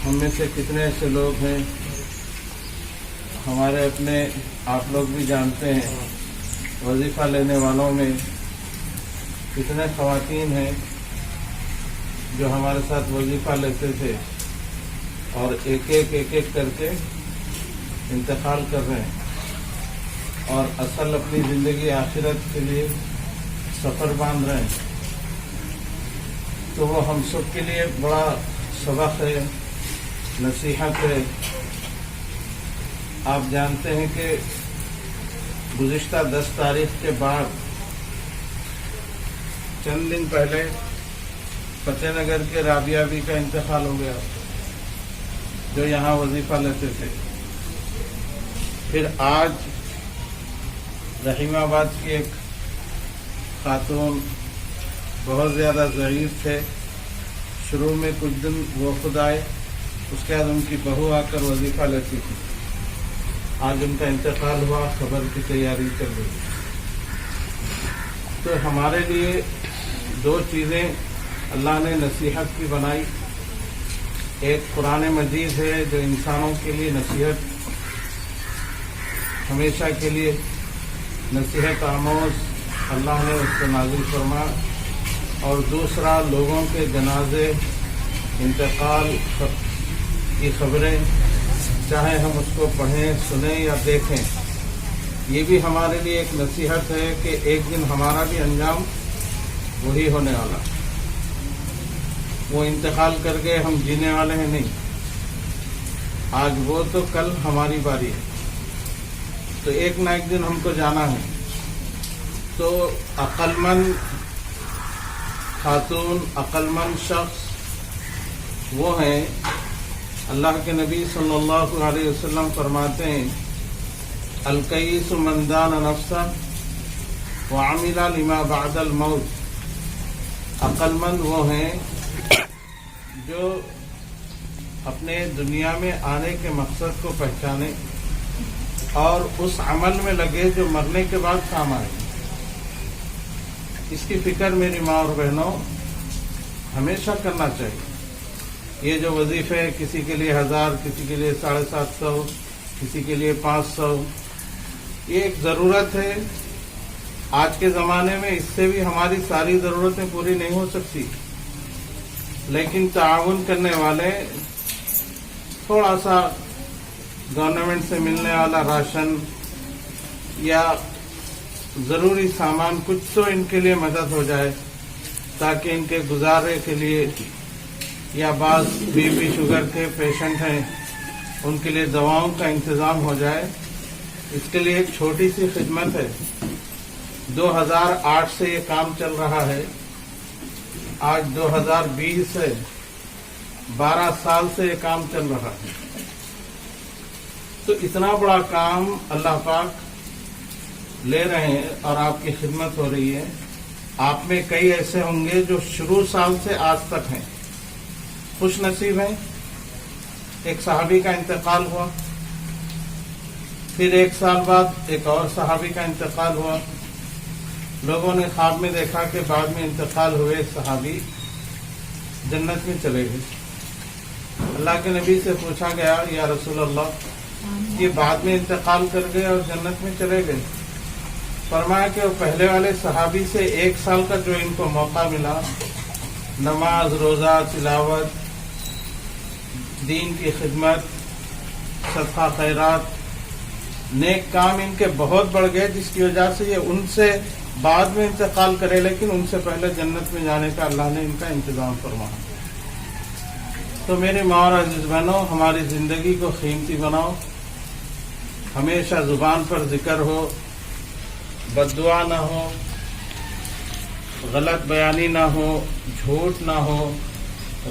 ہم میں سے کتنے ایسے لوگ ہیں، ہمارے اپنے آپ لوگ بھی جانتے ہیں، وظیفہ لینے والوں میں کتنے خواتین ہیں جو ہمارے ساتھ وظیفہ لیتے تھے اور ایک ایک کر کے انتقال کر رہے ہیں اور اصل اپنی زندگی آخرت کے لیے سفر باندھ رہے ہیں. تو وہ ہم سب کے لیے بڑا سبق ہے، نصیحت ہے. آپ جانتے ہیں کہ گزشتہ 10 تاریخ کے بعد چند دن پہلے فتح نگر کے رابعہ بی کا انتقال ہو گیا، جو یہاں وظیفہ لیتے تھے. پھر آج رحیم آباد کی ایک خاتون بہت زیادہ ضعیف تھے. شروع میں کچھ دن وہ خود آئے، اس کے بعد ان کی بہو آ کر وظیفہ لیتی تھی. آج ان کا انتقال ہوا، خبر کی تیاری چل رہی. تو ہمارے لیے 2 چیزیں اللہ نے نصیحت کی بنائی. ایک قرآن مجید ہے جو انسانوں کے لیے نصیحت، ہمیشہ کے لیے نصیحت آموز اللہ نے اس کو نازل فرما. اور دوسرا لوگوں کے جنازے، انتقال کی خبریں، چاہے ہم اس کو پڑھیں، سنیں یا دیکھیں، یہ بھی ہمارے لیے ایک نصیحت ہے کہ ایک دن ہمارا بھی انجام وہی ہونے والا. وہ انتقال کر گئے، ہم جینے والے ہیں نہیں. آج وہ تو کل ہماری باری ہے. تو ایک نہ ایک دن ہم کو جانا ہے. تو عقل مند خاتون، عقل مند شخص وہ ہیں، اللہ کے نبی صلی اللہ علیہ وسلم فرماتے ہیں الکیس من دان نفسہ وعمل لما بعد الموت. عقل مند وہ ہیں جو اپنے دنیا میں آنے کے مقصد کو پہچانے اور اس عمل میں لگے جو مرنے کے بعد کام آئے. اس کی فکر میری ماں اور بہنوں ہمیشہ کرنا چاہیے. یہ جو وظیفے کسی کے لیے 1000، کسی کے لیے 750، کسی کے لیے 500، یہ ایک ضرورت ہے. آج کے زمانے میں اس سے بھی ہماری ساری ضرورتیں پوری نہیں ہو سکتی، لیکن تعاون کرنے والے تھوڑا سا گورنمنٹ سے ملنے والا راشن یا ضروری سامان کچھ تو ان کے لیے مدد ہو جائے، تاکہ ان کے گزارے کے لیے، یا بعض بی پی شوگر کے پیشنٹ ہیں ان کے لیے دواؤں کا انتظام ہو جائے. اس کے لیے ایک چھوٹی سی خدمت ہے. 2008 سے یہ کام چل رہا ہے، آج 2020 ہے، 12 سال سے یہ کام چل رہا ہے. تو اتنا بڑا کام اللہ پاک لے رہے ہیں اور آپ کی خدمت ہو رہی ہے. آپ میں کئی ایسے ہوں گے جو شروع سال سے آج تک ہیں، خوش نصیب ہیں. ایک صحابی کا انتقال ہوا، پھر 1 سال بعد ایک اور صحابی کا انتقال ہوا. لوگوں نے خواب میں دیکھا کہ بعد میں انتقال ہوئے صحابی جنت میں چلے گئے. اللہ کے نبی سے پوچھا گیا یا رسول اللہ، یہ بعد میں انتقال کر گئے اور جنت میں چلے گئے. فرمایا کہ وہ پہلے والے صحابی سے 1 سال کا جو ان کو موقع ملا، نماز، روزہ، تلاوت، دین کی خدمت، صدقہ خیرات، نیک کام ان کے بہت بڑھ گئے، جس کی وجہ سے یہ ان سے بعد میں انتقال کرے، لیکن ان سے پہلے جنت میں جانے کا اللہ نے ان کا انتظام فرمایا. تو میرے ماں اور عزیز بہنوں، ہماری زندگی کو قیمتی بناؤ. ہمیشہ زبان پر ذکر ہو، بد دعا نہ ہو، غلط بیانی نہ ہو، جھوٹ نہ ہو،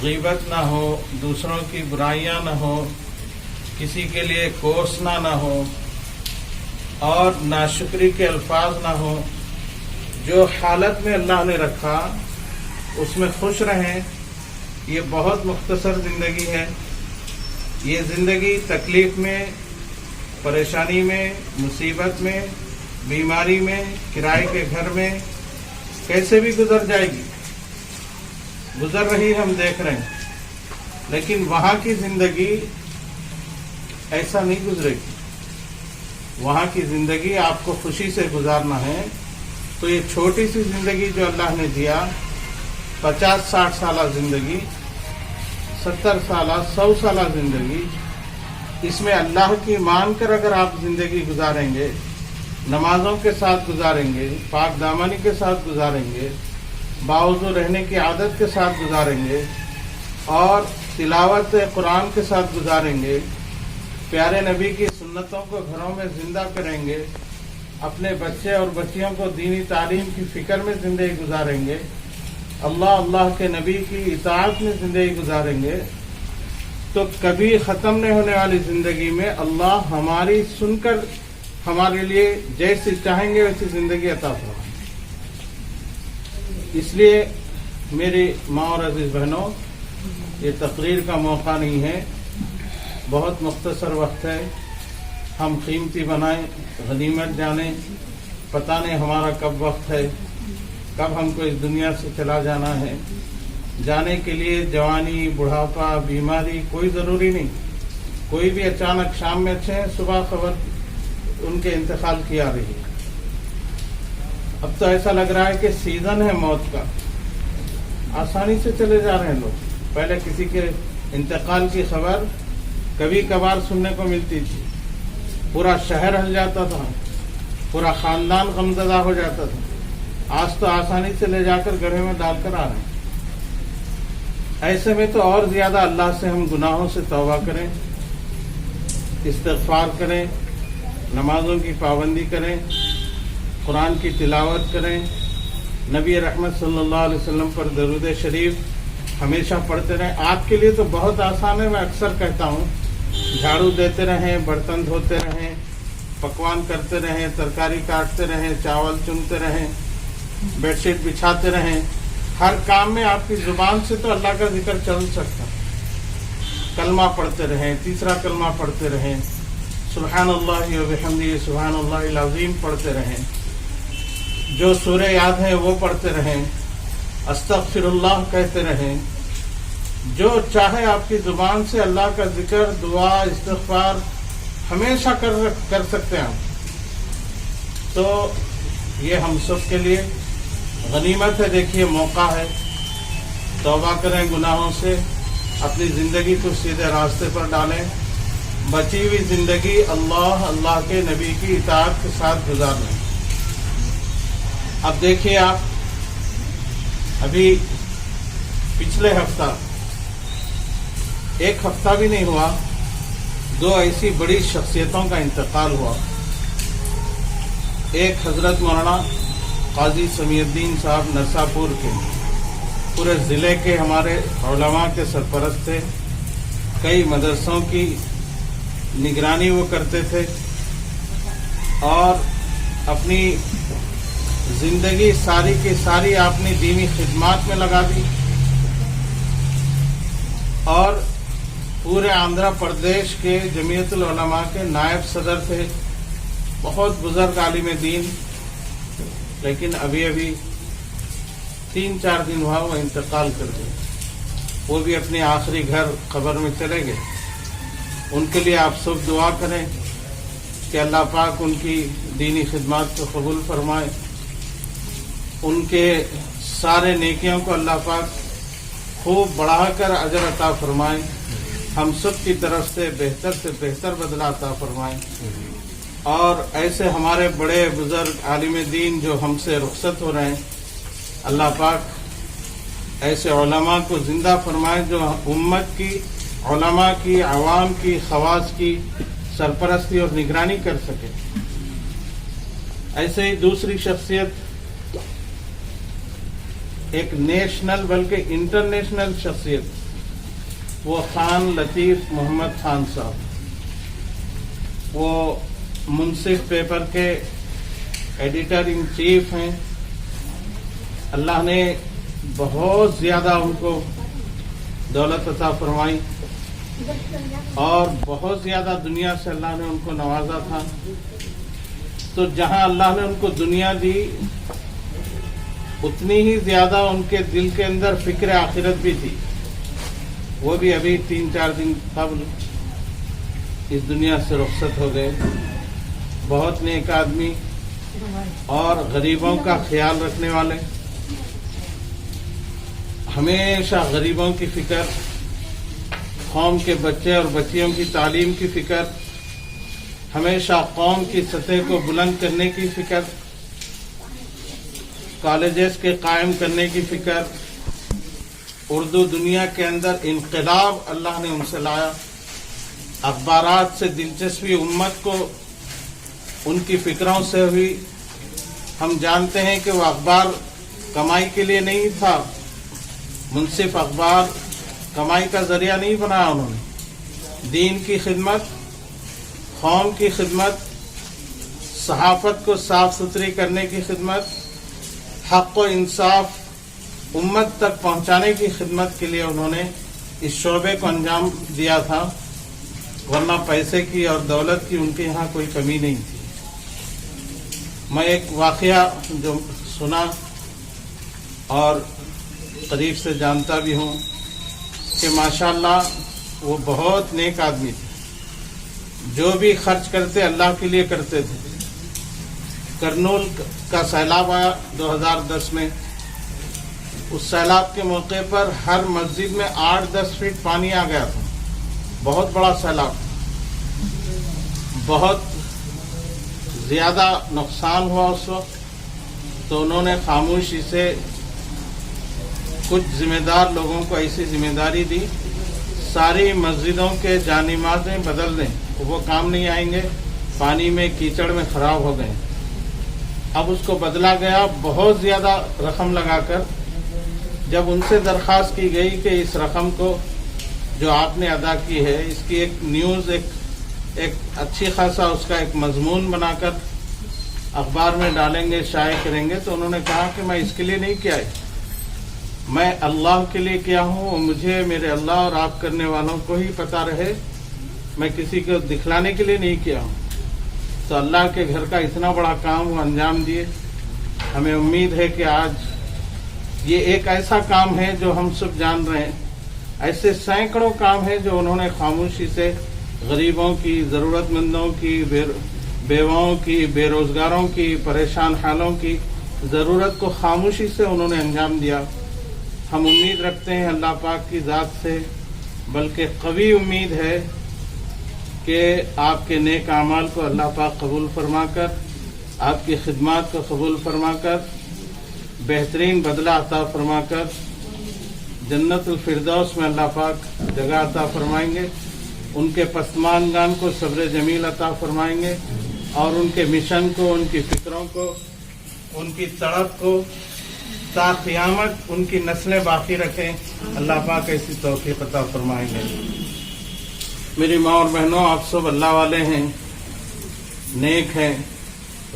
غیبت نہ ہو، دوسروں کی برائیاں نہ ہو، کسی کے لیے کوسنا نہ ہو اور ناشکری کے الفاظ نہ ہو. جو حالت میں اللہ نے رکھا اس میں خوش رہیں. یہ بہت مختصر زندگی ہے. یہ زندگی تکلیف میں، پریشانی میں، مصیبت میں، بیماری میں، کرائے کے گھر میں کیسے بھی گزر جائے گی. گزر رہی ہم دیکھ رہے ہیں. لیکن وہاں کی زندگی ایسا نہیں گزرے گی. وہاں کی زندگی آپ کو خوشی سے گزارنا ہے تو یہ چھوٹی سی زندگی جو اللہ نے دیا 50-60 سالہ زندگی، 70 سالہ 100 سالہ زندگی، اس میں اللہ کی مان کر اگر آپ زندگی گزاریں گے، نمازوں کے ساتھ گزاریں گے، پاک دامنی کے ساتھ گزاریں گے، باوضو رہنے کی عادت کے ساتھ گزاریں گے اور تلاوت قرآن کے ساتھ گزاریں گے، پیارے نبی کی سنتوں کو گھروں میں زندہ کریں گے، اپنے بچے اور بچیوں کو دینی تعلیم کی فکر میں زندگی گزاریں گے، اللہ کے نبی کی اطاعت میں زندگی گزاریں گے، تو کبھی ختم نہیں ہونے والی زندگی میں اللہ ہماری سن کر ہمارے لیے جیسی چاہیں گے ویسی زندگی عطا فرمائیں. اس لیے میری ماں اور عزیز بہنوں، یہ تقریر کا موقع نہیں ہے، بہت مختصر وقت ہے. ہم قیمتی بنائیں، غنیمت جانیں، پتہ نہیں ہمارا کب وقت ہے، کب ہم کو اس دنیا سے چلا جانا ہے. جانے کے لیے جوانی، بڑھاپا، بیماری کوئی ضروری نہیں. کوئی بھی اچانک شام میں اچھے ہیں، صبح خبر ان کے انتقال کی آ رہی ہے. اب تو ایسا لگ رہا ہے کہ سیزن ہے موت کا، آسانی سے چلے جا رہے ہیں لوگ. پہلے کسی کے انتقال کی خبر کبھی کبھار سننے کو ملتی تھی، پورا شہر ہل جاتا تھا، پورا خاندان غمزدہ ہو جاتا تھا. آج تو آسانی سے لے جا کر گڑھے میں ڈال کر آ رہے ہیں. ایسے میں تو اور زیادہ اللہ سے ہم گناہوں سے توبہ کریں، استغفار کریں، نمازوں کی پابندی کریں، قرآن کی تلاوت کریں، نبی رحمت صلی اللہ علیہ وسلم پر درود شریف ہمیشہ پڑھتے رہیں. آپ کے لیے تو بہت آسان ہے، میں اکثر کہتا ہوں، جھاڑو دیتے رہیں، برتن دھوتے رہیں، پکوان کرتے رہیں، ترکاری کاٹتے رہیں، چاول چنتے رہیں، بیڈ شیٹ بچھاتے رہیں. ہر کام میں آپ کی زبان سے تو اللہ کا ذکر چل سکتا. کلمہ پڑھتے رہیں، تیسرا کلمہ پڑھتے رہیں، سبحان اللہ و بحمدہ سبحان اللہ العظیم پڑھتے رہیں، جو سورہ یاد ہے وہ پڑھتے رہیں، استغفر اللہ کہتے رہیں. جو چاہے آپ کی زبان سے اللہ کا ذکر، دعا، استغفار ہمیشہ کر سکتے ہیں. تو یہ ہم سب کے لیے غنیمت ہے. دیکھیے موقع ہے، توبہ کریں گناہوں سے، اپنی زندگی کو سیدھے راستے پر ڈالیں. بچی ہوئی زندگی اللہ کے نبی کی اطاعت کے ساتھ گزار لیں. اب دیکھیے آپ، ابھی پچھلے ہفتہ، ایک ہفتہ بھی نہیں ہوا، دو ایسی بڑی شخصیتوں کا انتقال ہوا. ایک حضرت مولانا قاضی سمیع الدین صاحب نرساپور کے، پورے ضلع کے ہمارے علماء کے سرپرست تھے. کئی مدرسوں کی نگرانی وہ کرتے تھے اور اپنی زندگی ساری کی ساری آپ نے دینی خدمات میں لگا دی اور پورے آندھرا پردیش کے جمعیت العلماء کے نائب صدر تھے. بہت بزرگ عالم دین، لیکن ابھی 3-4 دن ہوا وہ انتقال کر گئے. وہ بھی اپنے آخری گھر قبر میں چلے گئے. ان کے لیے آپ سب دعا کریں کہ اللہ پاک ان کی دینی خدمات کو قبول فرمائے، ان کے سارے نیکیوں کو اللہ پاک خوب بڑھا کر اجر عطا فرمائے، ہم سب کی طرف سے بہتر بدلہ عطا فرمائے. اور ایسے ہمارے بڑے بزرگ عالم دین جو ہم سے رخصت ہو رہے ہیں، اللہ پاک ایسے علماء کو زندہ فرمائے جو امت کی، علماء کی، عوام کی، خواص کی سرپرستی اور نگرانی کر سکے. ایسے ہی دوسری شخصیت، ایک نیشنل بلکہ انٹرنیشنل شخصیت، وہ خان لطیف محمد خان صاحب. وہ منصف پیپر کے ایڈیٹر ان چیف ہیں. اللہ نے بہت زیادہ ان کو دولت عطا فرمائی اور بہت زیادہ دنیا سے اللہ نے ان کو نوازا تھا. تو جہاں اللہ نے ان کو دنیا دی، اتنی ہی زیادہ ان کے دل کے اندر فکر آخرت بھی تھی. وہ بھی ابھی 3-4 دن قبل اس دنیا سے رخصت ہو گئے. بہت نیک آدمی اور غریبوں کا خیال رکھنے والے، ہمیشہ غریبوں کی فکر، قوم کے بچے اور بچیوں کی تعلیم کی فکر، ہمیشہ قوم کی سطح کو بلند کرنے کی فکر، کالجز کے قائم کرنے کی فکر. اردو دنیا کے اندر انقلاب اللہ نے ان سے لایا. اخبارات سے دلچسپی امت کو ان کی فکروں سے ہوئی. ہم جانتے ہیں کہ وہ اخبار کمائی کے لیے نہیں تھا، منصف اخبار کمائی کا ذریعہ نہیں بنایا. انہوں نے دین کی خدمت، قوم کی خدمت، صحافت کو صاف ستھری کرنے کی خدمت، حق و انصاف امت تک پہنچانے کی خدمت کے لیے انہوں نے اس شعبے کو انجام دیا تھا. ورنہ پیسے کی اور دولت کی ان کے یہاں کوئی کمی نہیں تھی. میں ایک واقعہ جو سنا اور قریب سے جانتا بھی ہوں کہ ماشاءاللہ وہ بہت نیک آدمی تھے. جو بھی خرچ کرتے اللہ کے لیے کرتے تھے. کرنول کا سیلاب آیا 2010 میں. اس سیلاب کے موقع پر ہر مسجد میں 8-10 فٹ پانی آ گیا تھا. بہت بڑا سیلاب، بہت زیادہ نقصان ہوا اس وقت. تو انہوں نے خاموشی سے کچھ ذمہ دار لوگوں کو ایسی ذمہ داری دی، ساری مسجدوں کے جانمازیں بدل دیں، وہ کام نہیں آئیں گے، پانی میں کیچڑ میں خراب ہو گئے. اب اس کو بدلا گیا بہت زیادہ رقم لگا کر. جب ان سے درخواست کی گئی کہ اس رقم کو جو آپ نے ادا کی ہے اس کی ایک نیوز، ایک اچھی خاصا اس کا ایک مضمون بنا کر اخبار میں ڈالیں گے، شائع کریں گے، تو انہوں نے کہا کہ میں اس کے لیے نہیں کیا ہے، میں اللہ کے لیے کیا ہوں، اور مجھے میرے اللہ اور آپ کرنے والوں کو ہی پتہ رہے، میں کسی کو دکھلانے کے لیے نہیں کیا ہوں. تو اللہ کے گھر کا اتنا بڑا کام وہ انجام دیے. ہمیں امید ہے کہ آج یہ ایک ایسا کام ہے جو ہم سب جان رہے ہیں. ایسے سینکڑوں کام ہیں جو انہوں نے خاموشی سے غریبوں کی، ضرورت مندوں کی، بیواؤں کی، بے روزگاروں کی، پریشان حالوں کی ضرورت کو خاموشی سے انہوں نے انجام دیا. ہم امید رکھتے ہیں اللہ پاک کی ذات سے، بلکہ قوی امید ہے کہ آپ کے نیک اعمال کو اللہ پاک قبول فرما کر، آپ کی خدمات کو قبول فرما کر، بہترین بدلہ عطا فرما کر جنت الفردوس میں اللہ پاک جگہ عطا فرمائیں گے. ان کے پسماندگان کو صبر جمیل عطا فرمائیں گے، اور ان کے مشن کو، ان کی فکروں کو، ان کی تڑپ کو تا قیامت ان کی نسلیں باقی رکھیں. اللہ پاک ایسی توفیق عطا فرمائیں گے. میری ماں اور بہنوں، آپ سب اللہ والے ہیں، نیک ہیں،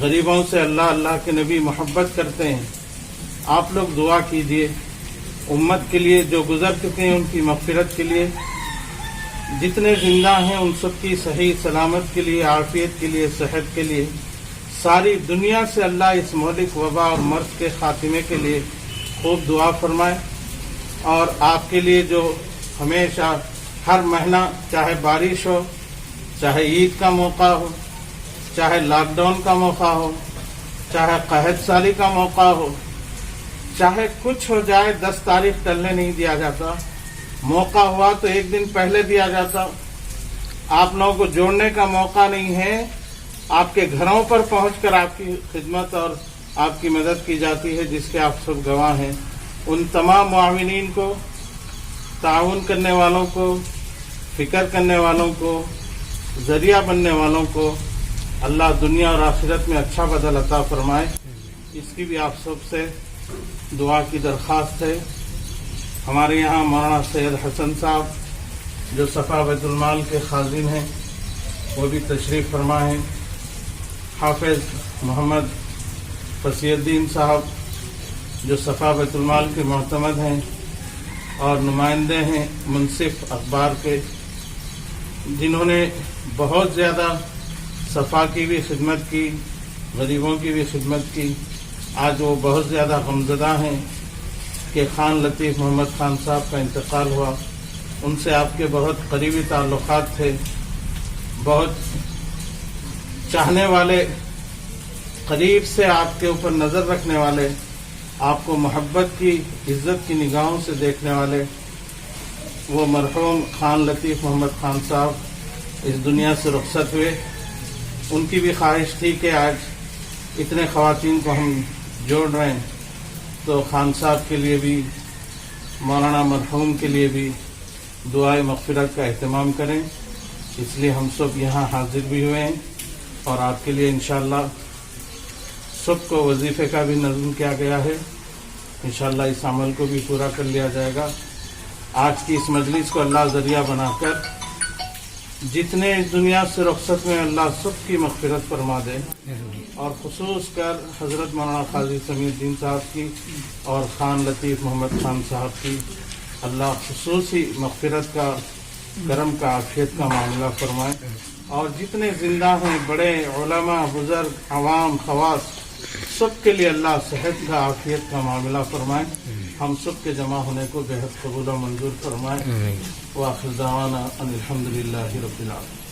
غریبوں سے اللہ کے نبی محبت کرتے ہیں. آپ لوگ دعا کیجئے امت کے لیے، جو گزر چکے ہیں ان کی مغفرت کے لیے، جتنے زندہ ہیں ان سب کی صحیح سلامت کے لیے، عافیت کے لیے، صحت کے لیے. ساری دنیا سے اللہ اس مہلک وبا اور مرض کے خاتمے کے لیے خوب دعا فرمائے. اور آپ کے لیے جو ہمیشہ ہر مہینہ، چاہے بارش ہو، چاہے عید کا موقع ہو، چاہے لاک ڈاؤن کا موقع ہو، چاہے قحط سالی کا موقع ہو، چاہے کچھ ہو جائے، 10 تاریخ ٹلنے نہیں دیا جاتا. موقع ہوا تو ایک دن پہلے دیا جاتا. آپ لوگوں کو جوڑنے کا موقع نہیں ہے، آپ کے گھروں پر پہنچ کر آپ کی خدمت اور آپ کی مدد کی جاتی ہے، جس کے آپ سب گواہ ہیں. ان تمام معاونین کو، تعاون کرنے والوں کو، فکر کرنے والوں کو، ذریعہ بننے والوں کو اللہ دنیا اور آخرت میں اچھا بدل عطا فرمائے. اس کی بھی آپ سب سے دعا کی درخواست ہے. ہمارے یہاں مولانا سید حسن صاحب جو صفا بیت المال کے خازن ہیں وہ بھی تشریف فرما ہیں. حافظ محمد فصیح الدین صاحب جو صفا بیت المال کے معتمد ہیں اور نمائندے ہیں منصف اخبار کے، جنہوں نے بہت زیادہ صفا کی بھی خدمت کی، غریبوں کی بھی خدمت کی. آج وہ بہت زیادہ غمزدہ ہیں کہ خان لطیف محمد خان صاحب کا انتقال ہوا. ان سے آپ کے بہت قریبی تعلقات تھے، بہت چاہنے والے، قریب سے آپ کے اوپر نظر رکھنے والے، آپ کو محبت کی، عزت کی نگاہوں سے دیکھنے والے وہ مرحوم خان لطیف محمد خان صاحب اس دنیا سے رخصت ہوئے۔ ان کی بھی خواہش تھی کہ آج اتنے خواتین کو ہم جوڑ رہے ہیں تو خان صاحب کے لیے بھی، مولانا مرحوم کے لیے بھی دعائے مغفرت کا اہتمام کریں، اس لیے ہم سب یہاں حاضر بھی ہوئے ہیں اور آپ کے لیے انشاءاللہ سب کو وظیفے کا بھی نظم کیا گیا ہے، انشاءاللہ اس عمل کو بھی پورا کر لیا جائے گا۔ آج کی اس مجلس کو اللہ ذریعہ بنا کر جتنے اس دنیا سے رخصت میں اللہ سب کی مغفرت فرما دے، اور خصوص کر حضرت مولانا قاضی سمیع الدین صاحب کی اور خان لطیف محمد خان صاحب کی اللہ خصوصی مغفرت کا، کرم کا، عافیت کا معاملہ فرمائے، اور جتنے زندہ ہیں بڑے علماء، بزرگ، عوام، خواص، سب کے لیے اللہ صحت کا، عافیت کا معاملہ فرمائے، ہم سب کے جمع ہونے کو بے حد قبول و منظور فرمائے۔ وآخر دعوانا ان الحمدللہ رب العالمین۔